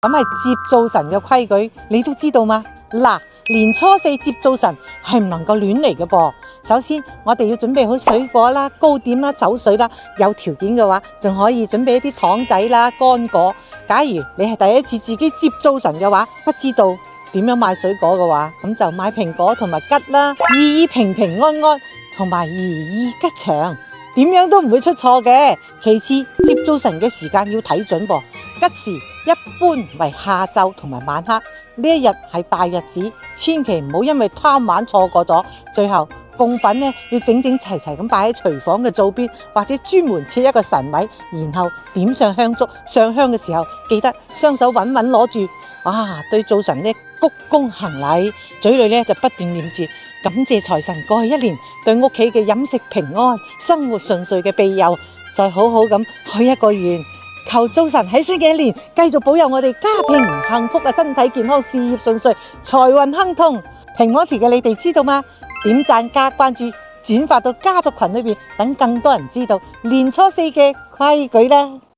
咁係接灶神嘅規矩，你都知道嗎？嗱，年初四接灶神係唔能夠亂嚟嘅噃。首先，我哋要準備好水果啦、糕點啦、酒水啦，有條件嘅話，仲可以準備一啲糖仔啦、乾果。假如你係第一次自己接灶神嘅話，不知道點樣買水果嘅話，咁就買蘋果同埋桔啦，寓意平平安安同埋如意吉祥，點樣都唔會出錯嘅。其次，接灶神嘅時間要睇準噃，吉時一般為下晝同埋晚黑，呢一日係大日子，千祈唔好因為貪玩錯過咗。最後供品呢要整整齊齊咁擺喺廚房嘅灶邊，或者專門設一個神位，然後點上香燭。上香嘅時候記得雙手穩穩攞住，對灶神呢鞠躬行禮，嘴裏呢就不斷念住感謝財神過去一年對屋企嘅飲食平安、生活順遂嘅庇佑，再好好咁許一個願，求灶神喺新嘅一年繼續保佑我哋家庭幸福嘅身體健康、事業順遂、財運亨通。平安詞嘅你哋知道嗎？點讚加關注，轉發到家族群裏邊，等更多人知道年初四嘅規矩啦。